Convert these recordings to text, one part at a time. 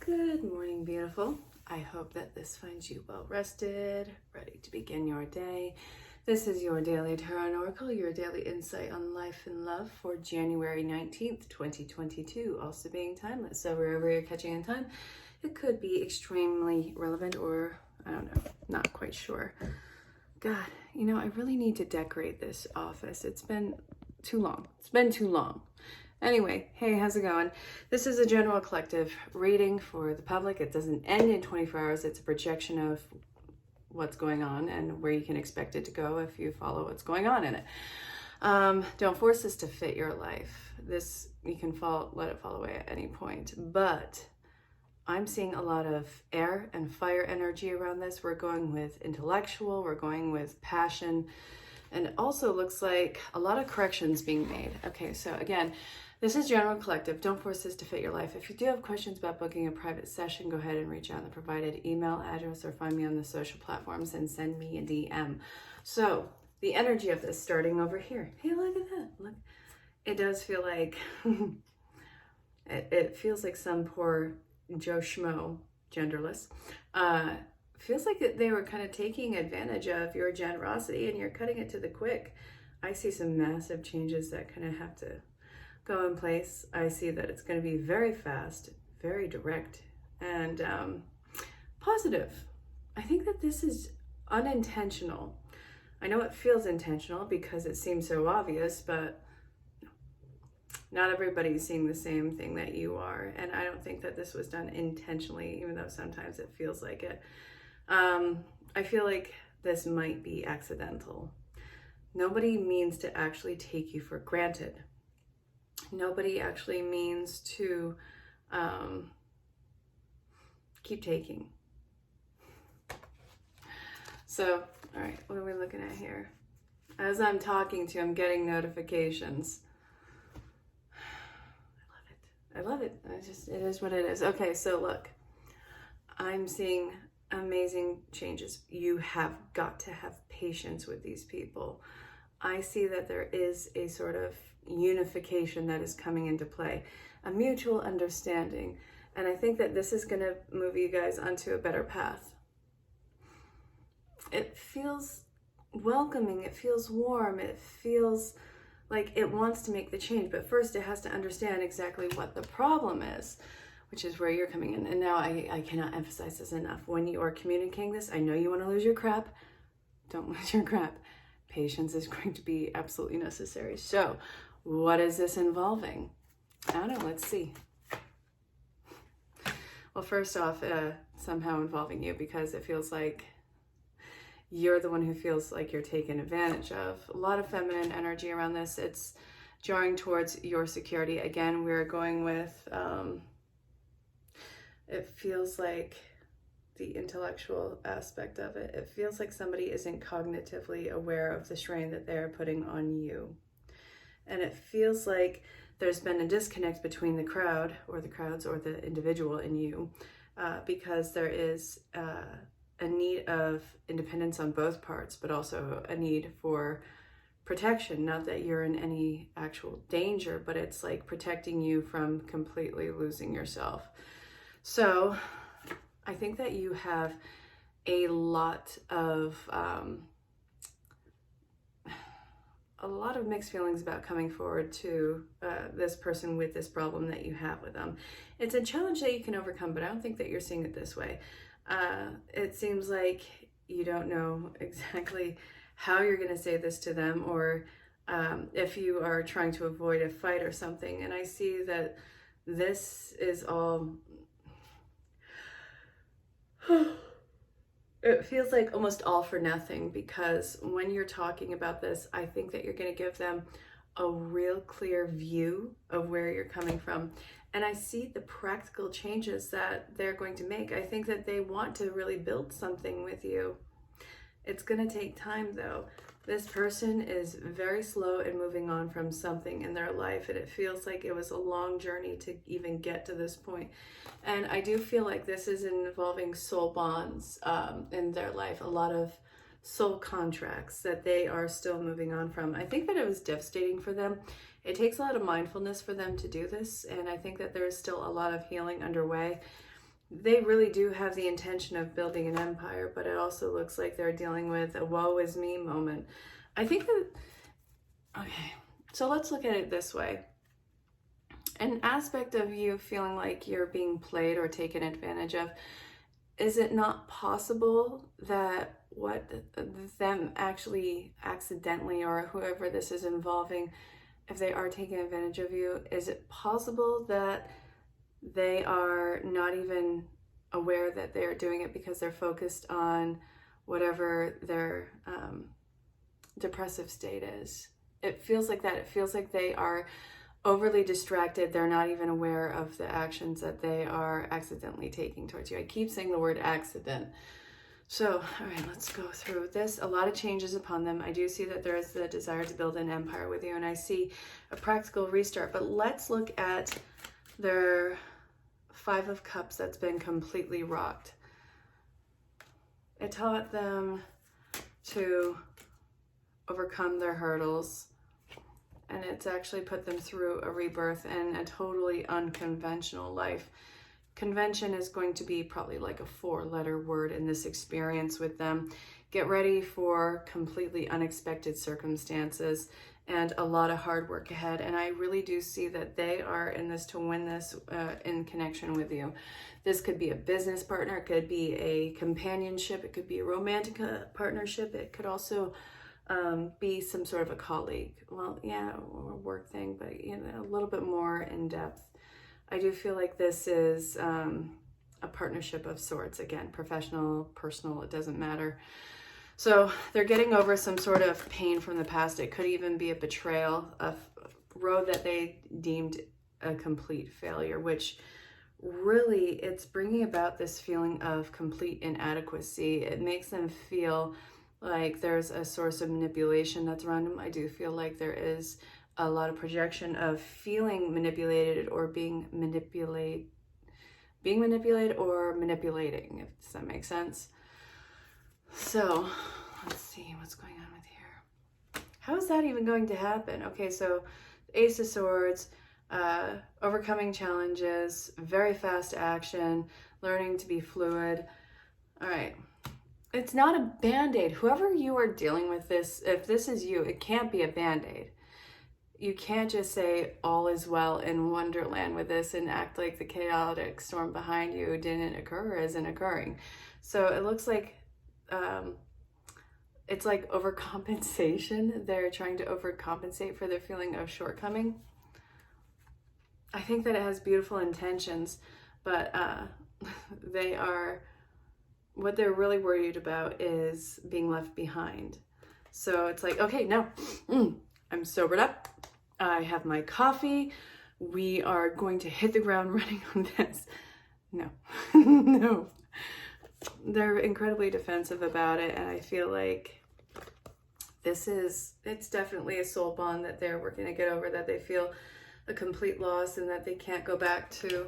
Good morning, beautiful. I hope that this finds you well rested, ready to begin your day. This is your daily tarot oracle, your daily insight on life and love for January 19th, 2022, also being timeless. So wherever you're catching in time, it could be extremely relevant or, I don't know, not quite sure. God, I really need to decorate this office. It's been too long. Anyway, hey, how's it going? This is a general collective reading for the public. It doesn't end in 24 hours. It's a projection of what's going on and where you can expect it to go if you follow what's going on in it. Don't force this to fit your life. You can let it fall away at any point. But I'm seeing a lot of air and fire energy around this. We're going with intellectual, we're going with passion, and it also looks like a lot of corrections being made. Okay, so again, this is general collective. Don't force this to fit your life. If you do have questions about booking a private session, go ahead and reach out on the provided email address or find me on the social platforms and send me a DM. So the energy of this starting over here. Hey, look at that. Look, it does feel like, it feels like some poor Joe Schmo, genderless, feels like they were kind of taking advantage of your generosity and you're cutting it to the quick. I see some massive changes that kind of have to go in place. I see that it's going to be very fast, very direct, and positive. I think that this is unintentional. I know it feels intentional because it seems so obvious, but not everybody's seeing the same thing that you are. And I don't think that this was done intentionally, even though sometimes it feels like it. I feel like this might be accidental. Nobody means to actually take you for granted. Nobody actually means to keep taking. So, all right, what are we looking at here? As I'm talking to you, I'm getting notifications. I love it. It is what it is. Okay, so look, I'm seeing amazing changes. You have got to have patience with these people. I see that there is a sort of unification that is coming into play, a mutual understanding. And I think that this is going to move you guys onto a better path. It feels welcoming. It feels warm. It feels like it wants to make the change, but first it has to understand exactly what the problem is, which is where you're coming in. And now I cannot emphasize this enough. When you are communicating this, I know you want to lose your crap. Don't lose your crap. Patience is going to be absolutely necessary. So what is this involving? I don't know. Let's see. Well, first off, somehow involving you, because it feels like you're the one who feels like you're taken advantage of. A lot of feminine energy around this. It's jarring towards your security. Again, we're going with, it feels like the intellectual aspect of it. It feels like somebody isn't cognitively aware of the strain that they're putting on you. And it feels like there's been a disconnect between the crowd or the crowds or the individual in you, because there is a need of independence on both parts, but also a need for protection. Not that you're in any actual danger, but it's like protecting you from completely losing yourself. So I think that you have a lot of mixed feelings about coming forward to this person with this problem that you have with them. It's a challenge that you can overcome, but I don't think that you're seeing it this way. It seems like you don't know exactly how you're going to say this to them, or if you are trying to avoid a fight or something. And I see that this is all, it feels like almost all for nothing, because when you're talking about this, I think that you're going to give them a real clear view of where you're coming from. And I see the practical changes that they're going to make. I think that they want to really build something with you. It's going to take time, though. This person is very slow in moving on from something in their life, and it feels like it was a long journey to even get to this point. And I do feel like this is involving soul bonds in their life, a lot of soul contracts that they are still moving on from. I think that it was devastating for them. It takes a lot of mindfulness for them to do this, and I think that there is still a lot of healing underway. they really do have the intention of building an empire, but it also looks like they're dealing with a woe is me moment. I think that, okay, so let's look at it this way. An aspect of you feeling like you're being played or taken advantage of, is it not possible that what them actually accidentally, or whoever this is involving, if they are taking advantage of you, is it possible that they are not even aware that they are doing it because they're focused on whatever their depressive state is? It feels like that. It feels like they are overly distracted. They're not even aware of the actions that they are accidentally taking towards you. I keep saying the word accident. So, all right, let's go through this. A lot of changes upon them. I do see that there is the desire to build an empire with you, and I see a practical restart. But let's look at their Five of Cups that's been completely rocked. It taught them to overcome their hurdles, and it's actually put them through a rebirth and a totally unconventional life. Convention is going to be probably like a 4-letter word in this experience with them. Get ready for completely unexpected circumstances and a lot of hard work ahead. And I really do see that they are in this to win this in connection with you. This could be a business partner, it could be a companionship, it could be a romantic partnership, it could also be some sort of a colleague. Well, yeah, or a work thing, but you know, a little bit more in depth. I do feel like this is a partnership of sorts. Again, professional, personal, it doesn't matter. So they're getting over some sort of pain from the past. It could even be a betrayal, a road that they deemed a complete failure, which really, it's bringing about this feeling of complete inadequacy. It makes them feel like there's a source of manipulation that's around them. I do feel like there is a lot of projection of feeling manipulated or being manipulated or manipulating, if that makes sense. So let's see what's going on with here. How is that even going to happen? Okay, so Ace of Swords, overcoming challenges, very fast action, learning to be fluid. All right. It's not a band-aid. Whoever you are dealing with this, if this is you, it can't be a band-aid. You can't just say all is well in Wonderland with this and act like the chaotic storm behind you didn't occur or isn't occurring. So it looks like it's like overcompensation. They're trying to overcompensate for their feeling of shortcoming. I think that it has beautiful intentions, but what they're really worried about is being left behind. So it's like, okay, no, I'm sobered up. I have my coffee. We are going to hit the ground running on this. No, no. They're incredibly defensive about it, and I feel like it's definitely a soul bond that they're working to get over, that they feel a complete loss and that they can't go back to.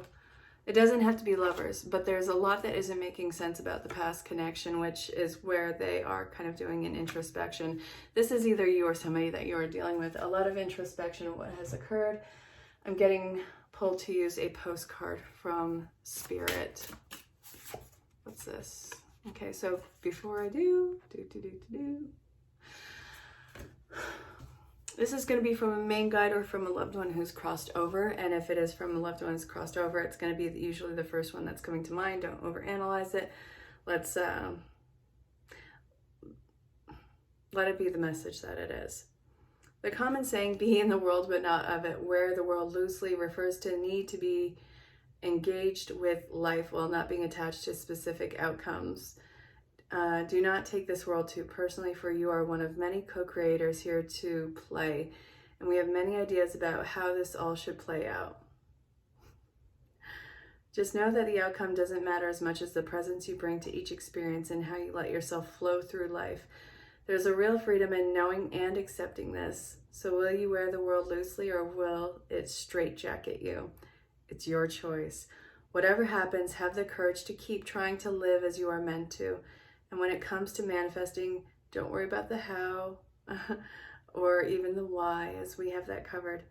It doesn't have to be lovers, but there's a lot that isn't making sense about the past connection, which is where they are kind of doing an introspection. This is either you or somebody that you are dealing with. A lot of introspection of what has occurred. I'm getting pulled to use a postcard from Spirit. What's this? Okay, so before I this is going to be from a main guide or from a loved one who's crossed over. And if it is from a loved one who's crossed over, it's going to be usually the first one that's coming to mind. Don't overanalyze it. Let's let it be the message that it is. The common saying, be in the world but not of it, wear the world loosely, refers to need to be engaged with life while not being attached to specific outcomes. Do not take this world too personally, for you are one of many co-creators here to play, and we have many ideas about how this all should play out. Just know that the outcome doesn't matter as much as the presence you bring to each experience and how you let yourself flow through life. There's a real freedom in knowing and accepting this. So will you wear the world loosely, or will it straitjacket you? It's your choice. Whatever happens, have the courage to keep trying to live as you are meant to. And when it comes to manifesting, don't worry about the how or even the why, as we have that covered.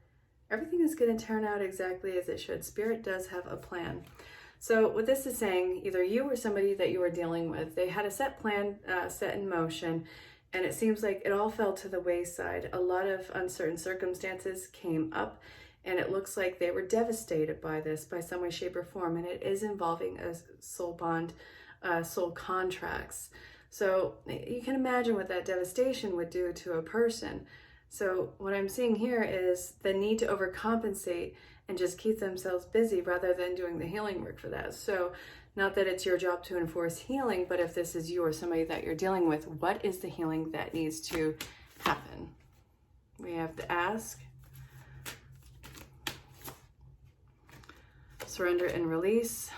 Everything is going to turn out exactly as it should. Spirit does have a plan. So what this is saying, either you or somebody that you were dealing with, they had a set plan set in motion, and it seems like it all fell to the wayside. A lot of uncertain circumstances came up, and it looks like they were devastated by this, by some way, shape, or form, and it is involving a soul bond, soul contracts. So you can imagine what that devastation would do to a person. So what I'm seeing here is the need to overcompensate and just keep themselves busy rather than doing the healing work for that. So not that it's your job to enforce healing, but if this is you or somebody that you're dealing with, what is the healing that needs to happen? We have to ask, surrender and release,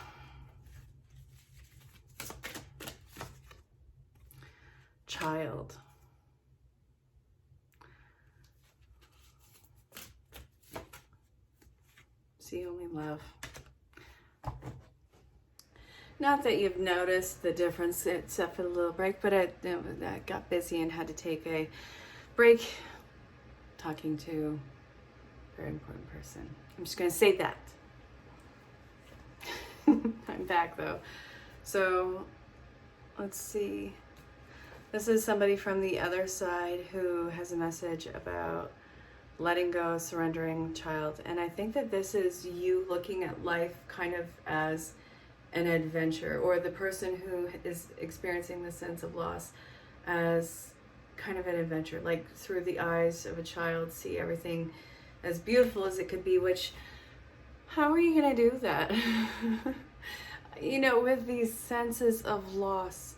child, see only love. Not that you've noticed the difference except for the little break, but I got busy and had to take a break talking to a very important person. I'm just going to say that. I'm back though. So let's see. This is somebody from the other side who has a message about letting go, surrendering, child. And I think that this is you looking at life kind of as an adventure, or the person who is experiencing the sense of loss as kind of an adventure, like through the eyes of a child, see everything as beautiful as it could be, which, how are you going to do that? You know, with these senses of loss,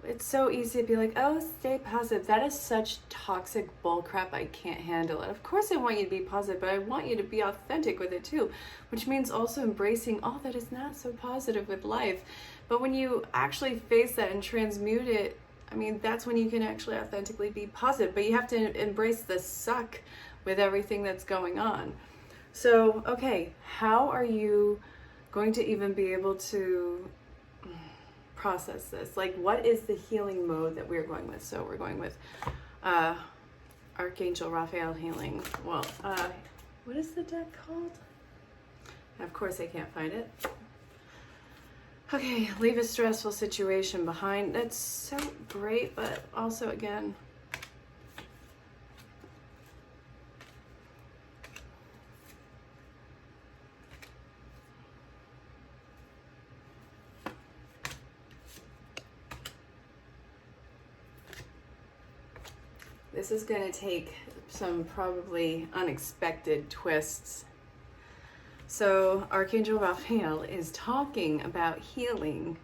it's so easy to be like, oh, stay positive. That is such toxic bullcrap. I can't handle it. Of course I want you to be positive, but I want you to be authentic with it too, which means also embracing all that is not so positive with life. But when you actually face that and transmute it, I mean, that's when you can actually authentically be positive. But you have to embrace the suck with everything that's going on. So, okay, how are you going to even be able to process this? Like, what is the healing mode that we're going with? So we're going with Archangel Raphael healing. Well, what is the deck called? Of course I can't find it. Okay, leave a stressful situation behind. That's so great, but also again, this is going to take some probably unexpected twists. So Archangel Raphael is talking about healing.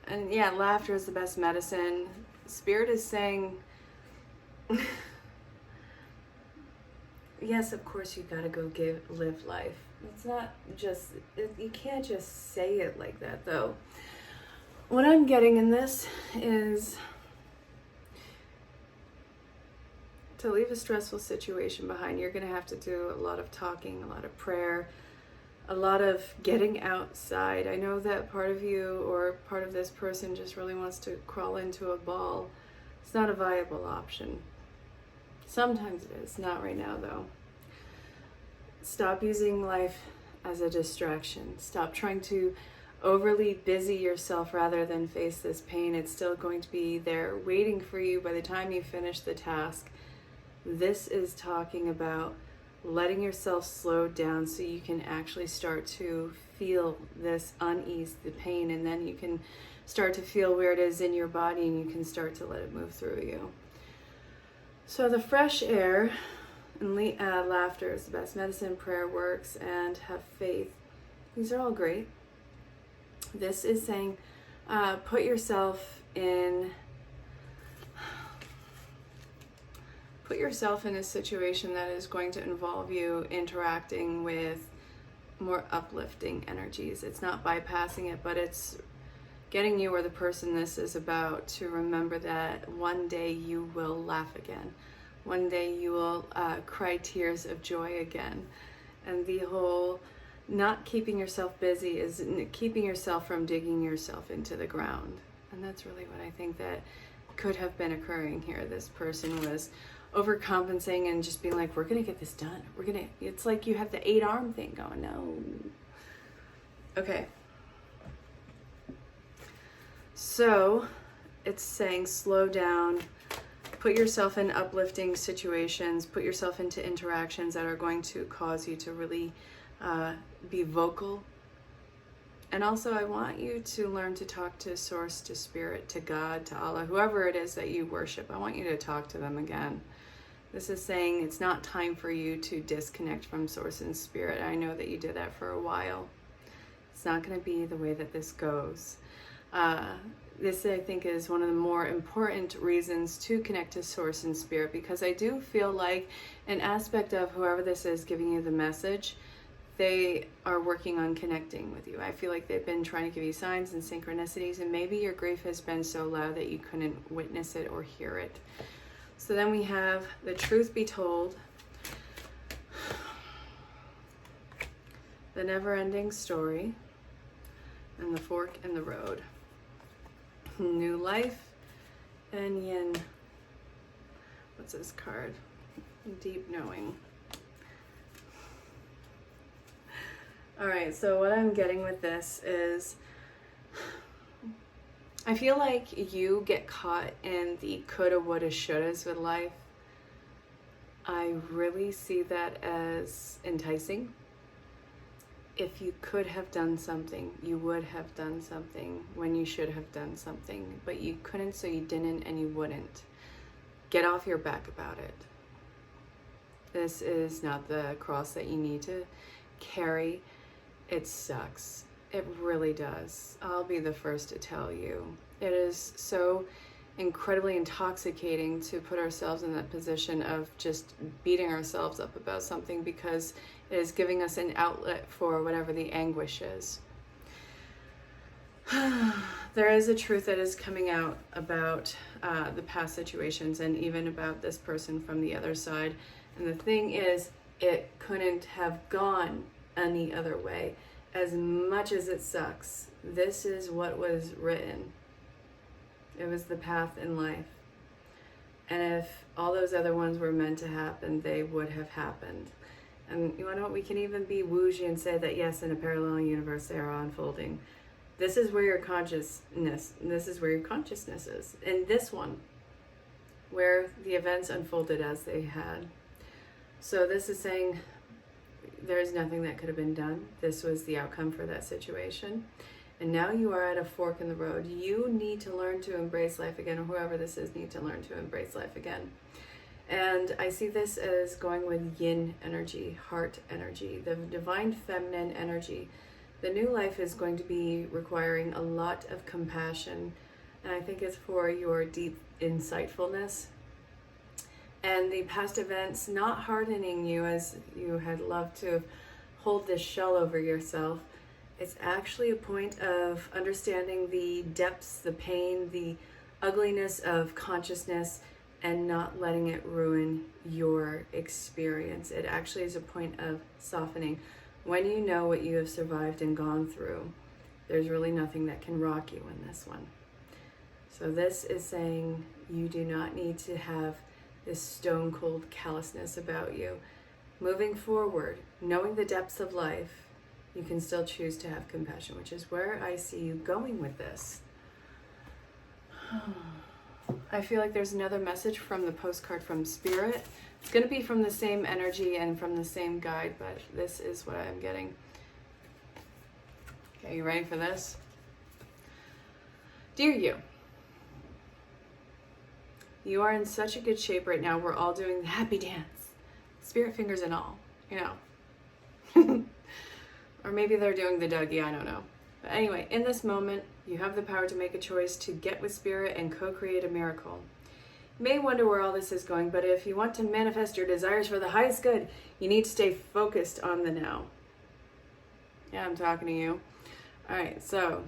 And yeah, laughter is the best medicine. Spirit is saying, yes, of course you gotta go live life. It's not just, you can't just say it like that though. What I'm getting in this is to leave a stressful situation behind, you're going to have to do a lot of talking, a lot of prayer, a lot of getting outside. I know that part of you or part of this person just really wants to crawl into a ball. It's not a viable option. Sometimes it is, not right now though. Stop using life as a distraction. Stop trying to overly busy yourself rather than face this pain. It's still going to be there waiting for you by the time you finish the task. This is talking about letting yourself slow down so you can actually start to feel this unease, the pain, and then you can start to feel where it is in your body and you can start to let it move through you. So the fresh air and laughter is the best medicine, prayer works, and have faith. These are all great. This is saying put yourself in a situation that is going to involve you interacting with more uplifting energies. It's not bypassing it, but it's getting you or the person this is about to remember that one day you will laugh again. One day you will cry tears of joy again. And the whole not keeping yourself busy is keeping yourself from digging yourself into the ground. And that's really what I think that could have been occurring here. This person was overcompensating and just being like, we're gonna get this done. It's like you have the 8-arm thing going. No, Okay. So it's saying slow down, put yourself in uplifting situations, put yourself into interactions that are going to cause you to really be vocal. And also I want you to learn to talk to Source, to Spirit, to God, to Allah, whoever it is that you worship. I want you to talk to them again. This is saying it's not time for you to disconnect from Source and Spirit. I know that you did that for a while. It's not going to be the way that this goes. This, I think, is one of the more important reasons to connect to Source and Spirit, because I do feel like an aspect of whoever this is giving you the message, they are working on connecting with you. I feel like they've been trying to give you signs and synchronicities, and maybe your grief has been so loud that you couldn't witness it or hear it. So then we have the truth be told, the never-ending story, and the fork in the road. New life and yin. What's this card? Deep knowing. All right, so what I'm getting with this is I feel like you get caught in the coulda, woulda, shouldas with life. I really see that as enticing. If you could have done something, you would have done something when you should have done something, but you couldn't, so you didn't, and you wouldn't. Get off your back about it. This is not the cross that you need to carry. It sucks. It really does. I'll be the first to tell you. It is so incredibly intoxicating to put ourselves in that position of just beating ourselves up about something because it is giving us an outlet for whatever the anguish is. There is a truth that is coming out about the past situations and even about this person from the other side. And the thing is, it couldn't have gone any other way. As much as it sucks, this is what was written. It was the path in life. And if all those other ones were meant to happen, they would have happened. And you know what? We can even be woozy and say that, yes, in a parallel universe, they are unfolding. This is where your consciousness is. In this one, where the events unfolded as they had. So this is saying there's nothing that could have been done. This was the outcome for that situation. And now you are at a fork in the road. You need to learn to embrace life again, or whoever this is need to learn to embrace life again. And I see this as going with yin energy, heart energy, the divine feminine energy. The new life is going to be requiring a lot of compassion. And I think it's for your deep insightfulness. And the past events not hardening you as you had loved to hold this shell over yourself. It's actually a point of understanding the depths, the pain, the ugliness of consciousness, and not letting it ruin your experience. It actually is a point of softening. When you know what you have survived and gone through, there's really nothing that can rock you in this one. So this is saying you do not need to have this stone cold callousness about you. Moving forward, knowing the depths of life, you can still choose to have compassion, which is where I see you going with this. I feel like there's another message from the postcard from Spirit. It's going to be from the same energy and from the same guide, but this is what I'm getting. Okay, you ready for this? Dear you, you are in such a good shape right now. We're all doing the happy dance. Spirit fingers and all, you know. Or maybe they're doing the Dougie, I don't know. But anyway, in this moment, you have the power to make a choice to get with Spirit and co-create a miracle. You may wonder where all this is going, but if you want to manifest your desires for the highest good, you need to stay focused on the now. Yeah, I'm talking to you. All right, so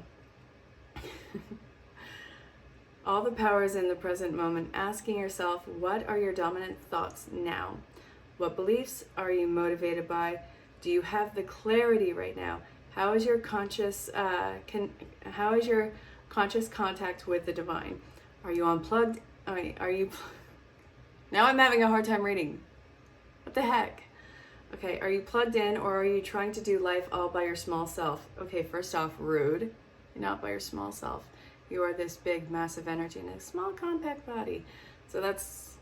all the power is in the present moment, asking yourself, what are your dominant thoughts now? What beliefs are you motivated by? Do you have the clarity right now? How is your conscious contact with the divine? Are you unplugged? Are you now I'm having a hard time reading. What the heck? Okay, are you plugged in, or are you trying to do life all by your small self? Okay, first off, rude. You're not by your small self. You are this big, massive energy in a small, compact body. So that's...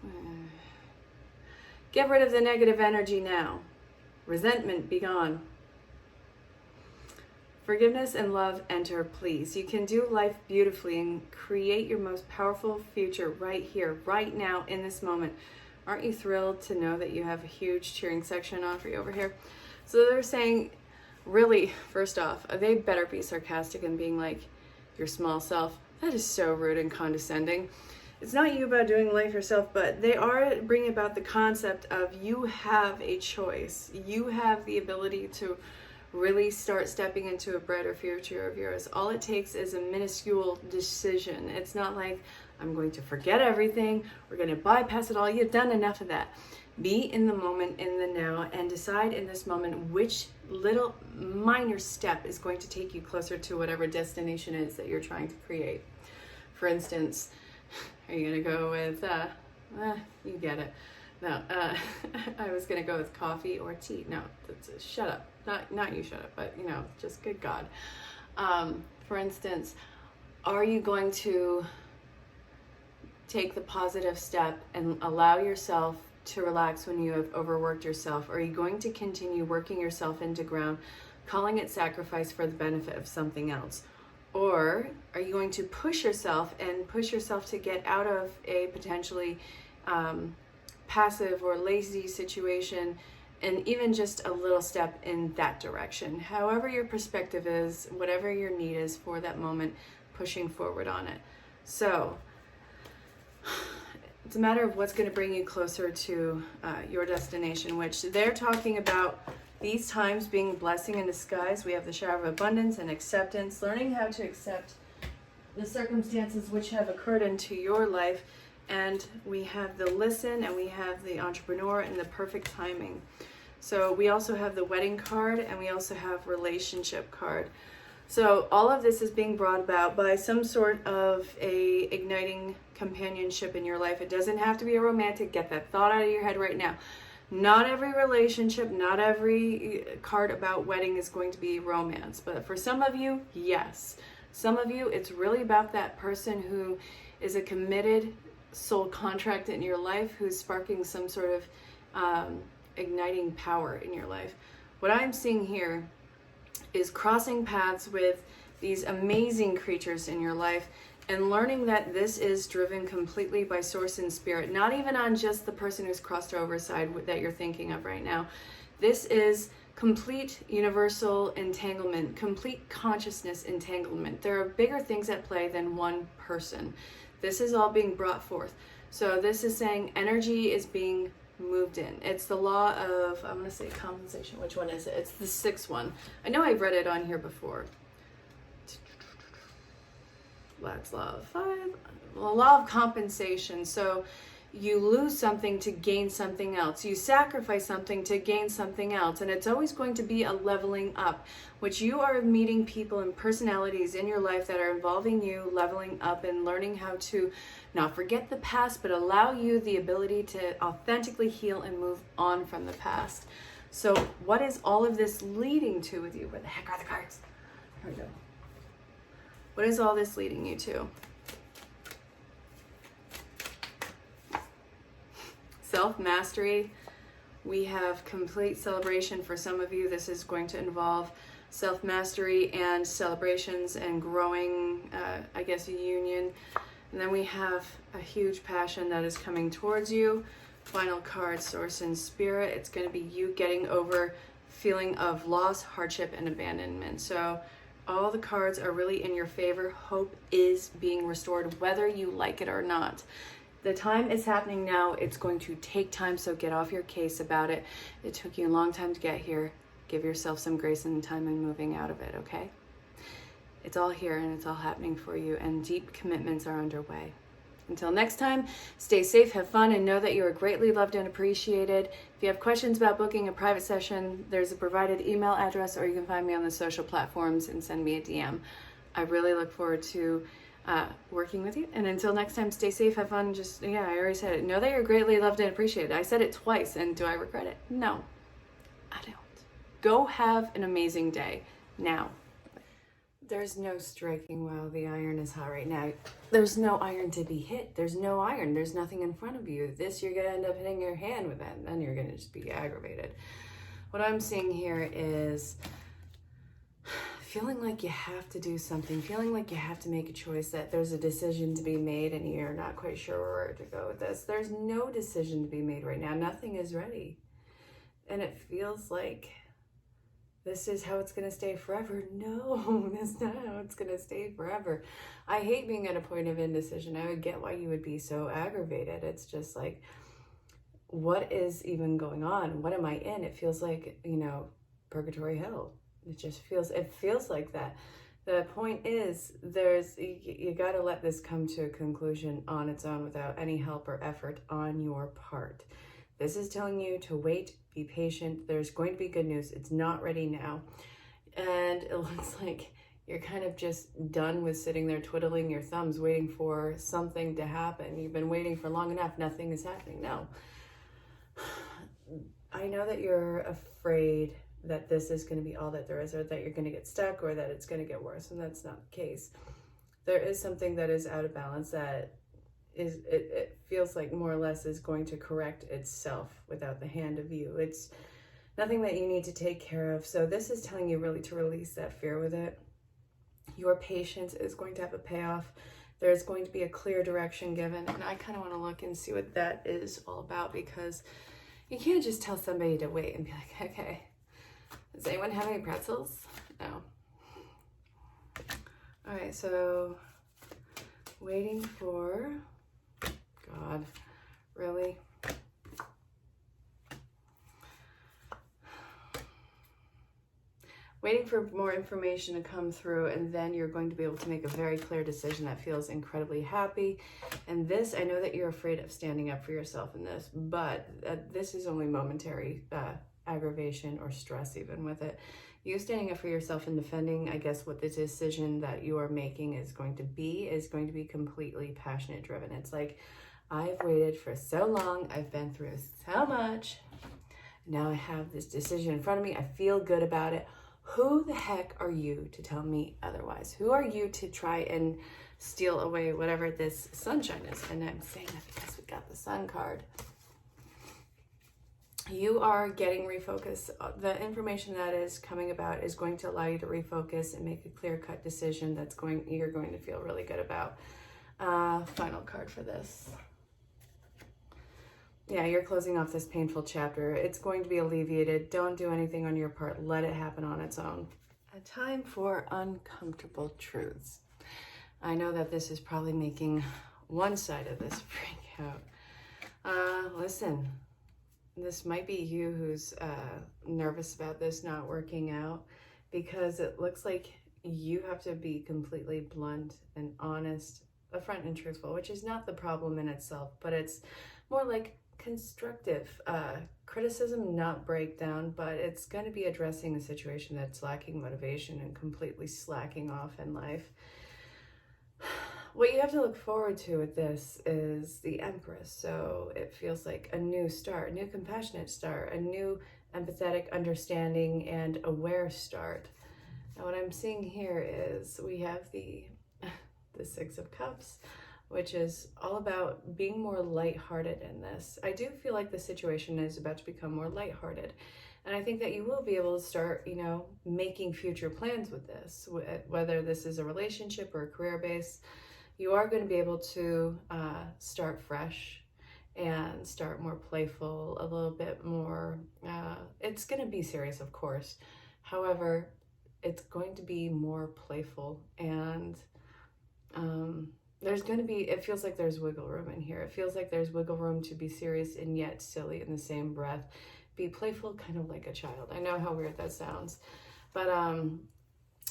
Get rid of the negative energy now. Resentment, be gone. Forgiveness and love enter, please. You can do life beautifully and create your most powerful future right here, right now, in this moment. Aren't you thrilled to know that you have a huge cheering section on for you over here? So they're saying, really, first off, they better be sarcastic and being like, your small self. That is so rude and condescending. It's not you about doing life yourself, but they are bringing about the concept of you have a choice. You have the ability to really start stepping into a brighter future of yours. All it takes is a minuscule decision. It's not like, I'm going to forget everything, we're going to bypass it all. You've done enough of that. Be in the moment, in the now, and decide in this moment which little minor step is going to take you closer to whatever destination is that you're trying to create. For instance, are you going to go with, you get it. No, I was going to go with coffee or tea. No, shut up. Not you shut up, but, just good God. For instance, are you going to take the positive step and allow yourself to relax when you have overworked yourself? Or are you going to continue working yourself into ground, calling it sacrifice for the benefit of something else? Or are you going to push yourself to get out of a potentially passive or lazy situation, and even just a little step in that direction? However your perspective is, whatever your need is for that moment, pushing forward on it. So it's a matter of what's going to bring you closer to your destination, which they're talking about these times being a blessing in disguise. We have the shower of abundance and acceptance, learning how to accept the circumstances which have occurred into your life. And we have the listen, and we have the entrepreneur, and the perfect timing. So we also have the wedding card, and we also have relationship card. So all of this is being brought about by some sort of a igniting companionship in your life. It doesn't have to be a romantic. Get that thought out of your head right now. Not every relationship, not every card about wedding is going to be romance. But for some of you, yes. Some of you, it's really about that person who is a committed soul contract in your life, who's sparking some sort of igniting power in your life. What I'm seeing here is crossing paths with these amazing creatures in your life, and learning that this is driven completely by source and spirit, not even on just the person who's crossed over side that you're thinking of right now. This is complete universal entanglement, complete consciousness entanglement. There are bigger things at play than one person. This is all being brought forth. So this is saying energy is being moved in. It's the law of, I'm going to say compensation. Which one is it? It's the sixth one. I know I've read it on here before. That's law of 5. Well, law of compensation. So you lose something to gain something else. You sacrifice something to gain something else. And it's always going to be a leveling up, which you are meeting people and personalities in your life that are involving you leveling up and learning how to not forget the past, but allow you the ability to authentically heal and move on from the past. So what is all of this leading to with you? Where the heck are the cards? Here we go. What is all this leading you to? Self-mastery. We have complete celebration for some of you. This is going to involve self-mastery and celebrations and growing, union. And then we have a huge passion that is coming towards you. Final card, source and spirit. It's going to be you getting over feeling of loss, hardship, and abandonment. So all the cards are really in your favor. Hope is being restored, whether you like it or not. The time is happening now. It's going to take time, so get off your case about it. It took you a long time to get here. Give yourself some grace and time in moving out of it, okay? It's all here and it's all happening for you, and deep commitments are underway. Until next time, stay safe, have fun, and know that you are greatly loved and appreciated. If you have questions about booking a private session, there's a provided email address, or you can find me on the social platforms and send me a DM. I really look forward to working with you. And until next time, stay safe, have fun. I already said it. Know that you're greatly loved and appreciated. I said it twice, and do I regret it? No. I don't. Go have an amazing day. Now, there's no striking while the iron is hot right now. There's no iron to be hit. There's no iron. There's nothing in front of you. This, you're going to end up hitting your hand with it, and then you're going to just be aggravated. What I'm seeing here is feeling like you have to do something, feeling like you have to make a choice, that there's a decision to be made and you're not quite sure where to go with this. There's no decision to be made right now. Nothing is ready. And it feels like this is how it's going to stay forever. No, that's not how it's going to stay forever. I hate being at a point of indecision. I would get why you would be so aggravated. It's just like, what is even going on? What am I in? It feels like, purgatory hell. It feels like that. The point is, you got to let this come to a conclusion on its own without any help or effort on your part. This is telling you to wait, be patient. There's going to be good news. It's not ready now. And it looks like you're kind of just done with sitting there twiddling your thumbs, waiting for something to happen. You've been waiting for long enough. Nothing is happening. No. I know that you're afraid that this is going to be all that there is, or that you're going to get stuck, or that it's going to get worse, and that's not the case. There is something that is out of balance that it feels like more or less is going to correct itself without the hand of you. It's nothing that you need to take care of. So this is telling you really to release that fear with it. Your patience is going to have a payoff. There's going to be a clear direction given, and I kind of want to look and see what that is all about, because you can't just tell somebody to wait and be like, okay, does anyone have any pretzels? No. All right, so waiting for, God, really? Waiting for more information to come through, and then you're going to be able to make a very clear decision that feels incredibly happy. And this, I know that you're afraid of standing up for yourself in this, but this is only momentary aggravation or stress even with it. You standing up for yourself and defending, I guess, what the decision that you are making is going to be completely passionate driven. It's like, I've waited for so long, I've been through so much, now I have this decision in front of me, I feel good about it. Who the heck are you to tell me otherwise? Who are you to try and steal away whatever this sunshine is? And I'm saying that because we got the sun card. You are getting refocused. The information that is coming about is going to allow you to refocus and make a clear-cut decision you're going to feel really good about. Final card for this. Yeah, you're closing off this painful chapter. It's going to be alleviated. Don't do anything on your part. Let it happen on its own. A time for uncomfortable truths. I know that this is probably making one side of this freak out. Listen. This might be you who's nervous about this not working out, because it looks like you have to be completely blunt and honest, upfront and truthful, which is not the problem in itself, but it's more like constructive criticism, not breakdown, but it's going to be addressing a situation that's lacking motivation and completely slacking off in life. What you have to look forward to with this is the Empress. So it feels like a new start, a new compassionate start, a new empathetic, understanding, and aware start. And what I'm seeing here is we have the Six of Cups, which is all about being more lighthearted in this. I do feel like the situation is about to become more lighthearted. And I think that you will be able to start, making future plans with this, whether this is a relationship or a career base. You are going to be able to start fresh and start more playful, a little bit more. It's going to be serious, of course. However, it's going to be more playful, and there's going to be, it feels like there's wiggle room in here. It feels like there's wiggle room to be serious and yet silly in the same breath. Be playful, kind of like a child. I know how weird that sounds, but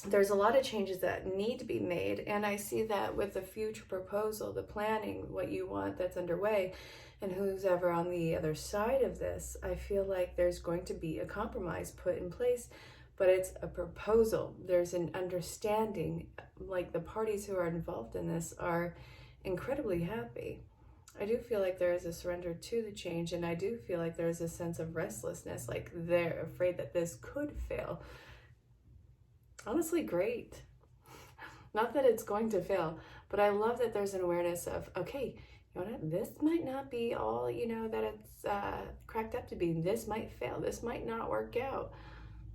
there's a lot of changes that need to be made, and I see that with the future proposal, the planning, what you want that's underway, and who's ever on the other side of this. I feel like there's going to be a compromise put in place, but it's a proposal. There's an understanding, like the parties who are involved in this are incredibly happy. I do feel like there is a surrender to the change, and I do feel like there is a sense of restlessness, like they're afraid that this could fail. Honestly, great. Not that it's going to fail, but I love that there's an awareness of, okay, you know what, this might not be all, that it's cracked up to be. This might fail. This might not work out.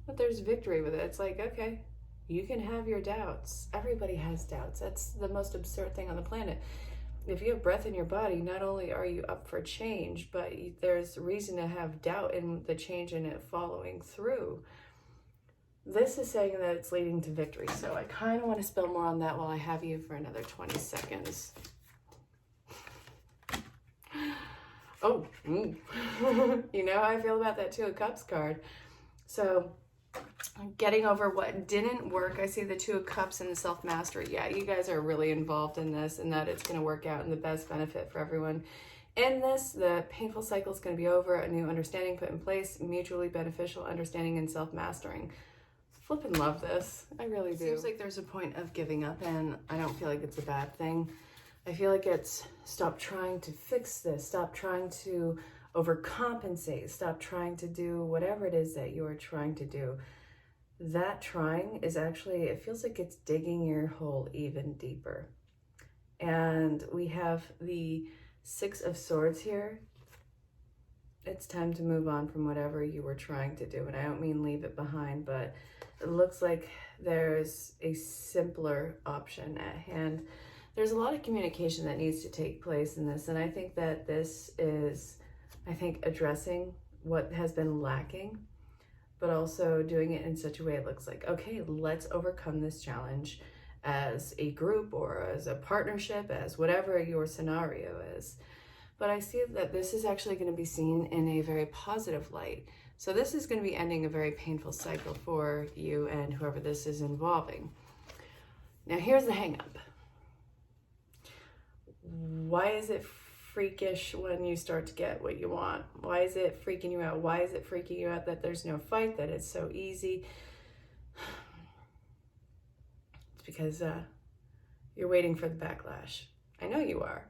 But there's victory with it. It's like, okay, you can have your doubts. Everybody has doubts. That's the most absurd thing on the planet. If you have breath in your body, not only are you up for change, but there's reason to have doubt in the change and it following through. This is saying that it's leading to victory. So I kind of want to spill more on that while I have you for another 20 seconds. Oh, you know how I feel about that Two of Cups card. So getting over what didn't work. I see the Two of Cups and the self-mastery. Yeah, you guys are really involved in this, and that it's going to work out in the best benefit for everyone. In this, the painful cycle is going to be over, a new understanding put in place, mutually beneficial understanding and self-mastering. Flippin' love this. I really do. Seems like there's a point of giving up, and I don't feel like it's a bad thing. I feel like it's stop trying to fix this, stop trying to overcompensate, stop trying to do whatever it is that you are trying to do. That trying is actually, it feels like it's digging your hole even deeper. And we have the Six of Swords here. It's time to move on from whatever you were trying to do. And I don't mean leave it behind, but it looks like there's a simpler option at hand. There's a lot of communication that needs to take place in this. And I think that this is, addressing what has been lacking, but also doing it in such a way it looks like, okay, let's overcome this challenge as a group or as a partnership, as whatever your scenario is. But I see that this is actually going to be seen in a very positive light. So this is going to be ending a very painful cycle for you and whoever this is involving. Now here's the hang up. Why is it freakish when you start to get what you want? Why is it freaking you out? Why is it freaking you out that there's no fight, that it's so easy? It's because you're waiting for the backlash. I know you are.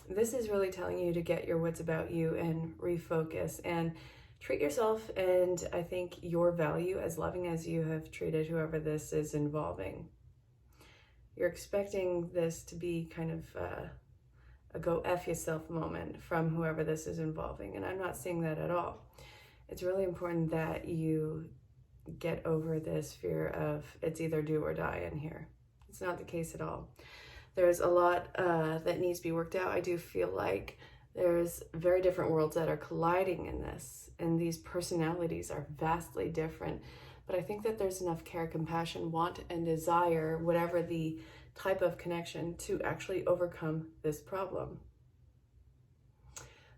This is really telling you to get your wits about you and refocus and treat yourself and I think your value as loving as you have treated whoever this is involving. You're expecting this to be kind of a go F yourself moment from whoever this is involving, and I'm not seeing that at all. It's really important that you get over this fear of it's either do or die in here. It's not the case at all. There's a lot that needs to be worked out. I do feel like there's very different worlds that are colliding in this, and these personalities are vastly different. But I think that there's enough care, compassion, want, and desire, whatever the type of connection, to actually overcome this problem.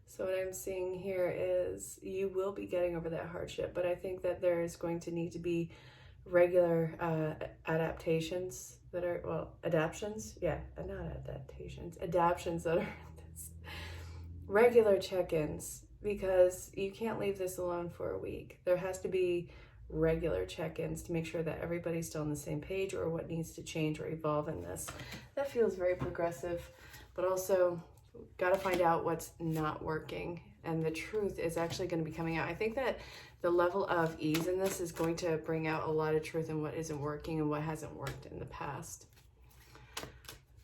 So what I'm seeing here is you will be getting over that hardship, but I think that there is going to need to be regular adaptations that are, well, adaptions, yeah, not adaptations, adaptions that are regular check-ins, because you can't leave this alone for a week. There has to be regular check-ins to make sure that everybody's still on the same page or what needs to change or evolve in this. That feels very progressive, but also got to find out what's not working, and the truth is actually going to be coming out. I think that the level of ease in this is going to bring out a lot of truth in what isn't working and what hasn't worked in the past.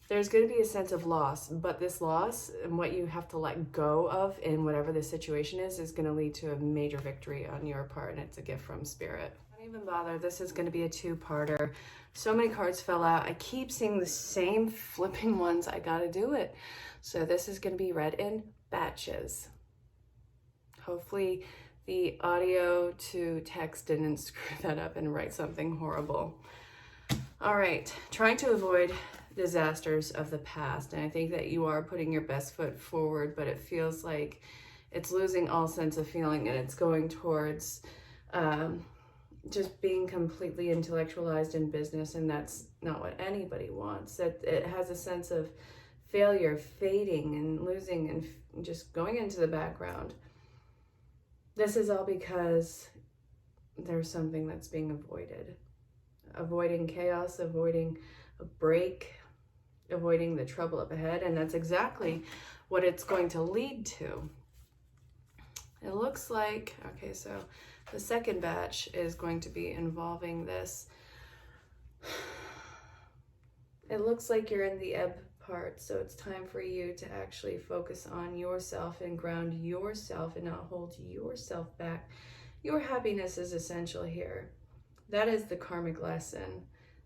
There's going to be a sense of loss, but this loss and what you have to let go of in whatever the situation is going to lead to a major victory on your part, and it's a gift from Spirit. Don't even bother. This is going to be a two-parter. So many cards fell out. I keep seeing the same flipping ones. I got to do it. So this is going to be read in batches. Hopefully the audio to text didn't screw that up and write something horrible. All right, trying to avoid disasters of the past, and I think that you are putting your best foot forward, but it feels like it's losing all sense of feeling, and it's going towards just being completely intellectualized in business, and that's not what anybody wants. That it has a sense of failure, fading and losing and just going into the background. This is all because there's something that's being avoided. Avoiding chaos, avoiding a break, avoiding the trouble up ahead, and that's exactly what it's going to lead to. It looks like, okay, so the second batch is going to be involving this. It looks like you're in the ebb part, so it's time for you to actually focus on yourself and ground yourself and not hold yourself back. Your happiness is essential here. That is the karmic lesson.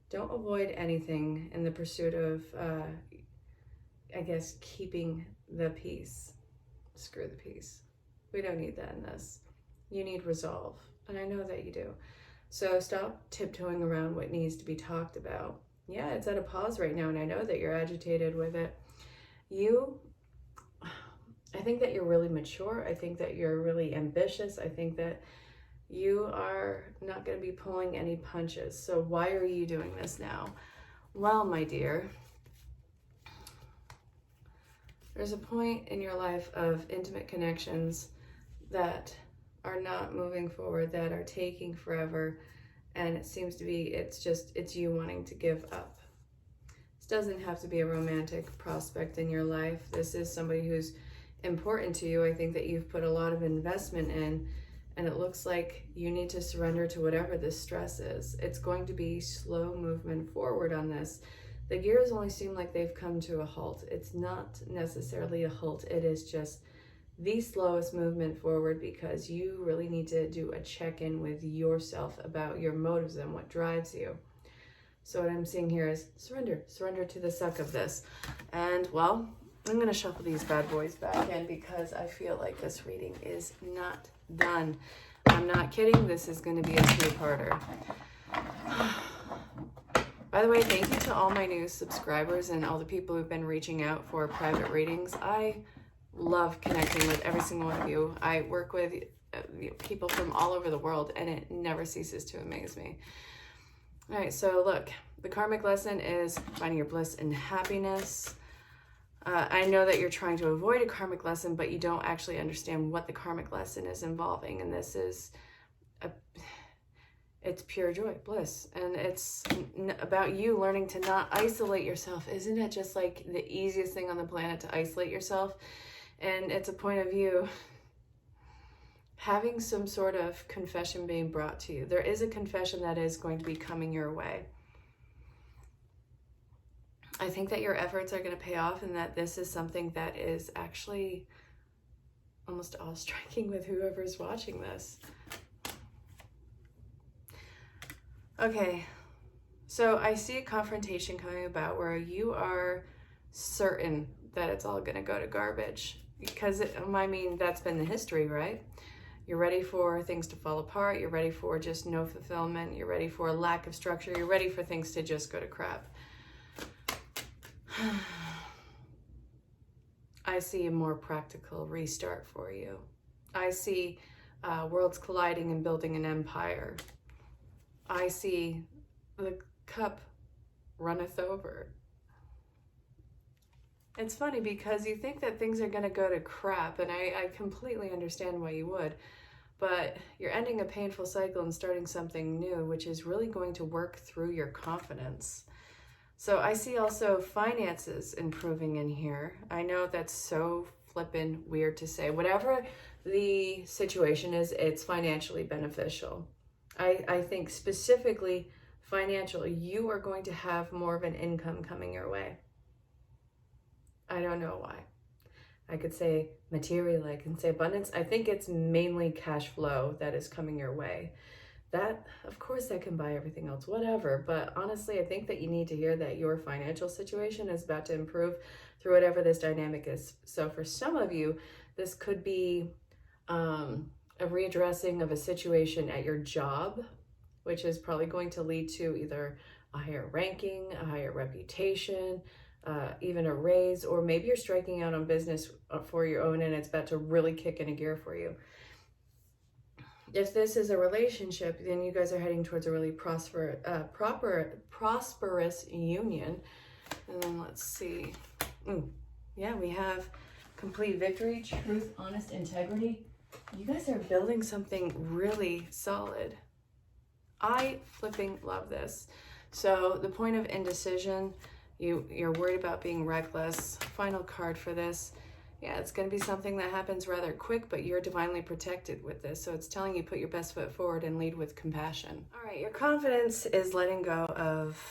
Don't avoid anything in the pursuit of, I guess, keeping the peace. Screw the peace. We don't need that in this. You need resolve, and I know that you do. So stop tiptoeing around what needs to be talked about. Yeah, it's at a pause right now, and I know that you're agitated with it. I think that you're really mature. I think that you're really ambitious. I think that you are not going to be pulling any punches. So why are you doing this now? Well, my dear, there's a point in your life of intimate connections that are not moving forward, that are taking forever, and it seems to be, it's you wanting to give up. This doesn't have to be a romantic prospect in your life. This is somebody who's important to you. I think that you've put a lot of investment in, and it looks like you need to surrender to whatever this stress is. It's going to be slow movement forward on this. The gears only seem like they've come to a halt. It's not necessarily a halt. It is just the slowest movement forward, because you really need to do a check-in with yourself about your motives and what drives you. So what I'm seeing here is surrender to the suck of this. And well, I'm going to shuffle these bad boys back in because I feel like this reading is not done. I'm not kidding. This is going to be a two-parter. By the way, thank you to all my new subscribers and all the people who've been reaching out for private readings. I love connecting with every single one of you. I work with people from all over the world, and it never ceases to amaze me. All right, so look, the karmic lesson is finding your bliss and happiness. I know that you're trying to avoid a karmic lesson, but you don't actually understand what the karmic lesson is involving, and this is it's pure joy, bliss, and it's about you learning to not isolate yourself. Isn't it just like the easiest thing on the planet to isolate yourself? And it's a point of view having some sort of confession being brought to you. There is a confession that is going to be coming your way. I think that your efforts are going to pay off, and that this is something that is actually almost awe-striking with whoever's watching this. Okay, so I see a confrontation coming about where you are certain that it's all going to go to garbage, because I mean, that's been the history, right? You're ready for things to fall apart. You're ready for just no fulfillment. You're ready for a lack of structure. You're ready for things to just go to crap. I see a more practical restart for you. I see worlds colliding and building an empire. I see the cup runneth over. It's funny because you think that things are going to go to crap, and I completely understand why you would, but you're ending a painful cycle and starting something new, which is really going to work through your confidence. So I see also finances improving in here. I know that's so flippin' weird to say. Whatever the situation is, it's financially beneficial. I think specifically financial, you are going to have more of an income coming your way. I don't know why. I could say material, I can say abundance. I think it's mainly cash flow that is coming your way. That, of course, that can buy everything else, whatever. But honestly, I think that you need to hear that your financial situation is about to improve through whatever this dynamic is. So for some of you, this could be a readdressing of a situation at your job, which is probably going to lead to either a higher ranking, a higher reputation, even a raise, or maybe you're striking out on business for your own and it's about to really kick in a gear for you. If this is a relationship, then you guys are heading towards a really prosperous union. And then let's see. Yeah, we have complete victory, truth, honest, integrity. You guys are building something really solid. I flipping love this. So the point of indecision, You're worried about being reckless. Final card for this. Yeah, it's going to be something that happens rather quick, but you're divinely protected with this. So it's telling you put your best foot forward and lead with compassion. All right, your confidence is letting go of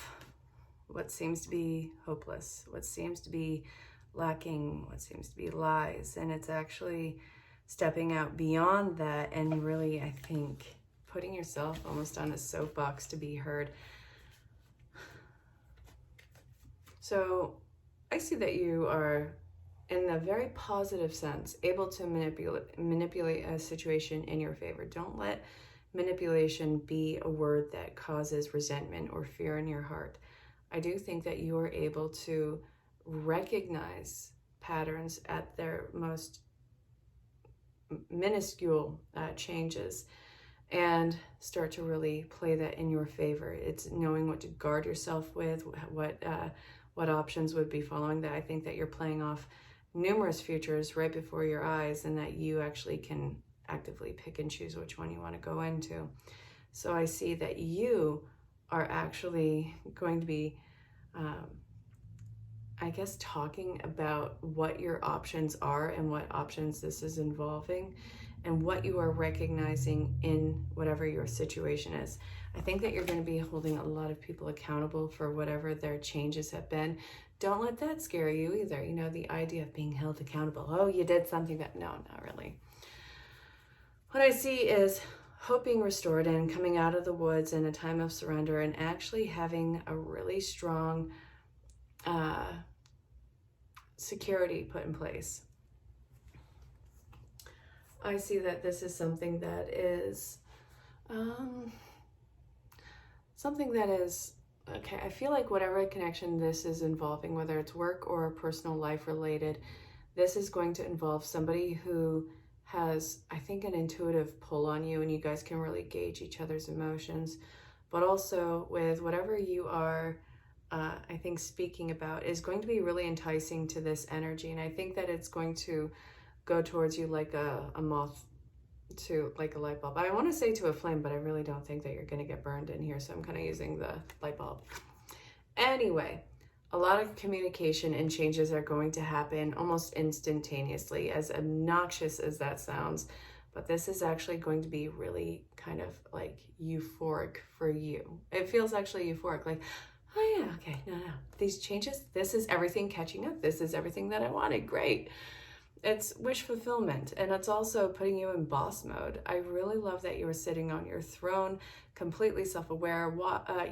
what seems to be hopeless, what seems to be lacking, what seems to be lies. And it's actually stepping out beyond that and really, I think, putting yourself almost on a soapbox to be heard. So I see that you are, in a very positive sense, able to manipulate a situation in your favor. Don't let manipulation be a word that causes resentment or fear in your heart. I do think that you are able to recognize patterns at their most minuscule changes and start to really play that in your favor. It's knowing what to guard yourself with, what options would be following that. I think that you're playing off numerous futures right before your eyes, and that you actually can actively pick and choose which one you want to go into. So I see that you are actually going to be, I guess, talking about what your options are and what options this is involving and what you are recognizing in whatever your situation is. I think that you're going to be holding a lot of people accountable for whatever their changes have been. Don't let that scare you either. You know, the idea of being held accountable. Oh, you did something that, no, not really. What I see is hope being restored and coming out of the woods in a time of surrender and actually having a really strong security put in place. I see that this is something that is okay, I feel like whatever connection this is involving, whether it's work or personal life related, this is going to involve somebody who has, I think, an intuitive pull on you, and you guys can really gauge each other's emotions. But also with whatever you are, I think, speaking about is going to be really enticing to this energy. And I think that it's going to go towards you like a moth to like a light bulb. I want to say to a flame, but I really don't think that you're going to get burned in here. So I'm kind of using the light bulb. Anyway, a lot of communication and changes are going to happen almost instantaneously, as obnoxious as that sounds. But this is actually going to be really kind of like euphoric for you. It feels actually euphoric, like, oh yeah, okay, no. These changes, this is everything catching up. This is everything that I wanted. Great. It's wish fulfillment, and it's also putting you in boss mode. I really love that you are sitting on your throne, completely self-aware,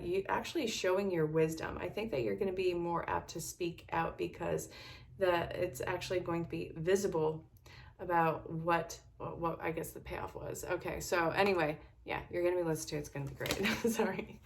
you actually showing your wisdom. I think that you're going to be more apt to speak out because it's actually going to be visible about what I guess the payoff was. Okay, so anyway, yeah, you're going to be listened to. It's going to be great. Sorry.